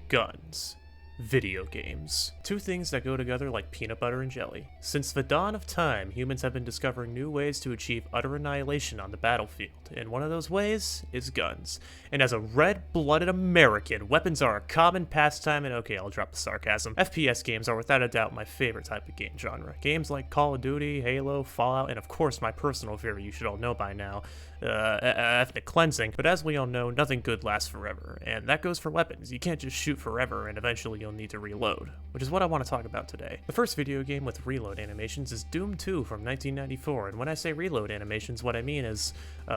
guns. Video games. Two things that go together like peanut butter and jelly. Since the dawn of time, humans have been discovering new ways to achieve utter annihilation on the battlefield, and one of those ways is guns. And as a red-blooded American, weapons are a common pastime, and okay, I'll drop the sarcasm. FPS games are without a doubt my favorite type of game genre. Games like Call of Duty, Halo, Fallout, and of course my personal favorite you should all know by now, ethnic cleansing. But as we all know, nothing good lasts forever, and that goes for weapons. You can't just shoot forever and eventually you'll need to reload, which is what I want to talk about today. The first video game with reload animations is Doom 2 from 1994, and when I say reload animations, what I mean is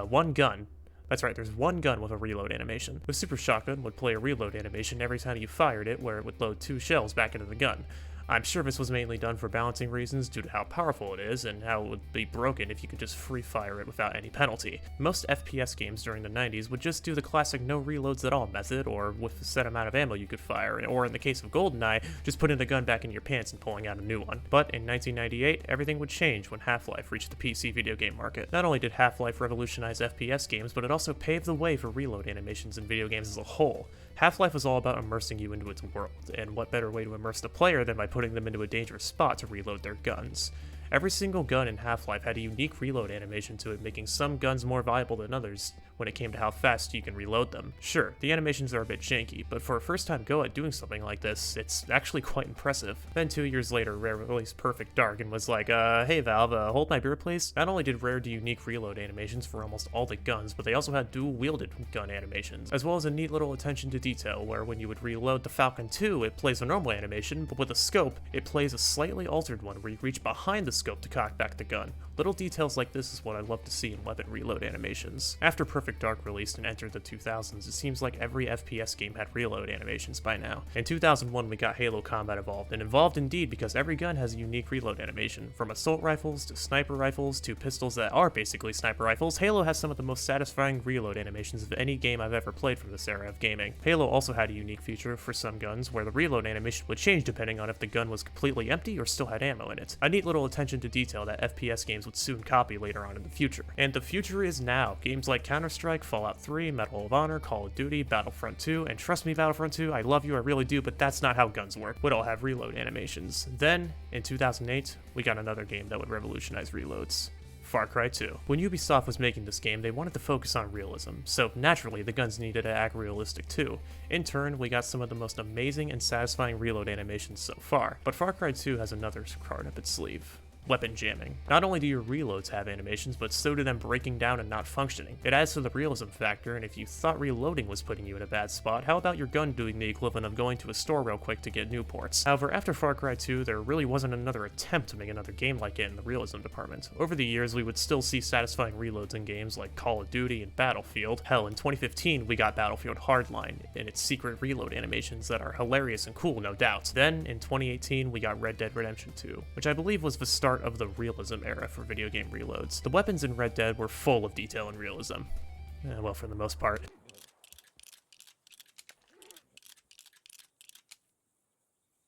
one gun. That's right, there's one gun with a reload animation. The Super Shotgun would play a reload animation every time you fired it, where it would load 2 shells back into the gun. I'm sure this was mainly done for balancing reasons due to how powerful it is and how it would be broken if you could just free fire it without any penalty. Most FPS games during the 90s would just do the classic no reloads at all method, or with a set amount of ammo you could fire, or in the case of GoldenEye, just putting the gun back in your pants and pulling out a new one. But in 1998, everything would change when Half-Life reached the PC video game market. Not only did Half-Life revolutionize FPS games, but it also paved the way for reload animations in video games as a whole. Half-Life was all about immersing you into its world, and what better way to immerse the player than by putting them into a dangerous spot to reload their guns. Every single gun in Half-Life had a unique reload animation to it, making some guns more viable than others when it came to how fast you can reload them. Sure, the animations are a bit janky, but for a first-time go at doing something like this, it's actually quite impressive. Then 2 years later, Rare released Perfect Dark and was like, hey Valve, hold my beer please? Not only did Rare do unique reload animations for almost all the guns, but they also had dual-wielded gun animations, as well as a neat little attention to detail where when you would reload the Falcon 2, it plays a normal animation, but with a scope, it plays a slightly altered one where you reach behind the scope to cock back the gun. Little details like this is what I love to see in weapon reload animations. After Perfect Dark released and entered the 2000s, it seems like every FPS game had reload animations by now. In 2001, we got Halo Combat Evolved, and evolved indeed because every gun has a unique reload animation. From assault rifles to sniper rifles to pistols that are basically sniper rifles, Halo has some of the most satisfying reload animations of any game I've ever played from this era of gaming. Halo also had a unique feature for some guns where the reload animation would change depending on if the gun was completely empty or still had ammo in it. A neat little attention to detail that FPS games would soon copy later on in the future. And the future is now. Games like Counter-Strike, Fallout 3, Medal of Honor, Call of Duty, Battlefront 2, and trust me Battlefront 2, I love you, I really do, but that's not how guns work, would all have reload animations. Then, in 2008, we got another game that would revolutionize reloads. Far Cry 2. When Ubisoft was making this game, they wanted to focus on realism, so naturally the guns needed to act realistic too. In turn, we got some of the most amazing and satisfying reload animations so far, but Far Cry 2 has another card up its sleeve. Weapon jamming. Not only do your reloads have animations, but so do them breaking down and not functioning. It adds to the realism factor, and if you thought reloading was putting you in a bad spot, how about your gun doing the equivalent of going to a store real quick to get Newports? However, after Far Cry 2, there really wasn't another attempt to make another game like it in the realism department. Over the years, we would still see satisfying reloads in games like Call of Duty and Battlefield. Hell, in 2015, we got Battlefield Hardline and its secret reload animations that are hilarious and cool, no doubt. Then, in 2018, we got Red Dead Redemption 2, which I believe was the start of the realism era for video game reloads. The weapons in Red Dead were full of detail and realism. Well, for the most part.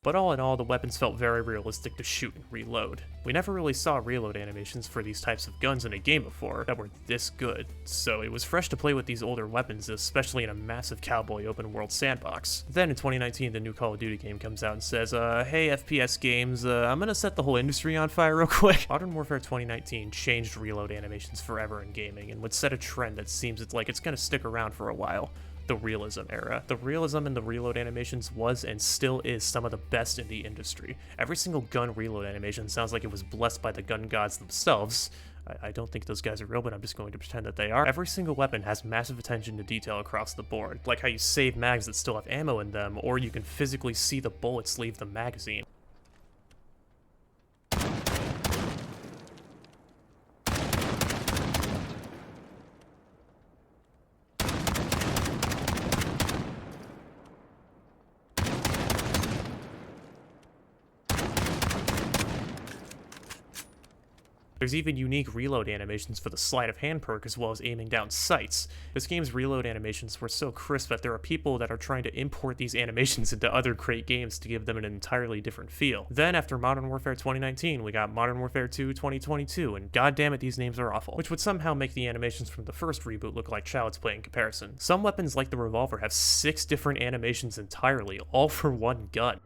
But all in all, the weapons felt very realistic to shoot and reload. We never really saw reload animations for these types of guns in a game before that were this good, so it was fresh to play with these older weapons, especially in a massive cowboy open world sandbox. Then in 2019, the new Call of Duty game comes out and says, hey FPS games, I'm gonna set the whole industry on fire real quick. Modern Warfare 2019 changed reload animations forever in gaming and would set a trend that seems it's gonna stick around for a while. The realism era. The realism in the reload animations was and still is some of the best in the industry. Every single gun reload animation sounds like it was blessed by the gun gods themselves. I don't think those guys are real, but I'm just going to pretend that they are. Every single weapon has massive attention to detail across the board, like how you save mags that still have ammo in them, or you can physically see the bullets leave the magazine. There's even unique reload animations for the sleight of hand perk as well as aiming down sights. This game's reload animations were so crisp that there are people that are trying to import these animations into other great games to give them an entirely different feel. Then after Modern Warfare 2019, we got Modern Warfare 2 2022, and goddammit these names are awful, which would somehow make the animations from the first reboot look like child's play in comparison. Some weapons like the revolver have 6 different animations entirely, all for one gun.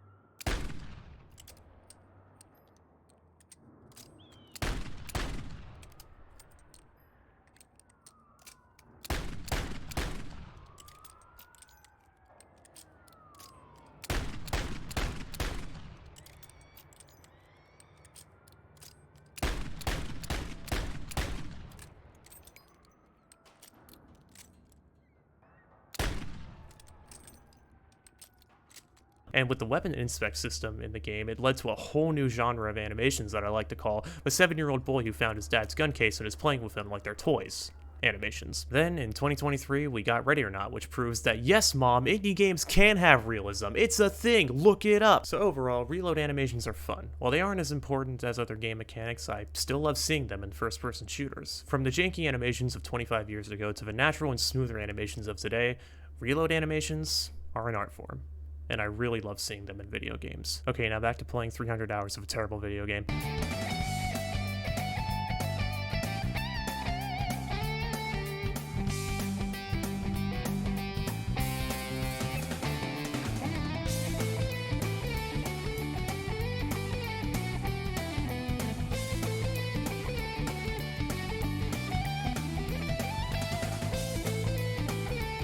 And with the weapon inspect system in the game, it led to a whole new genre of animations that I like to call the 7-year-old boy who found his dad's gun case and is playing with them like they're toys animations. Then in 2023, we got Ready or Not, which proves that yes, mom, indie games can have realism. It's a thing, look it up. So overall, reload animations are fun. While they aren't as important as other game mechanics, I still love seeing them in first-person shooters. From the janky animations of 25 years ago to the natural and smoother animations of today, reload animations are an art form. And I really love seeing them in video games. Okay, now back to playing 300 hours of a terrible video game.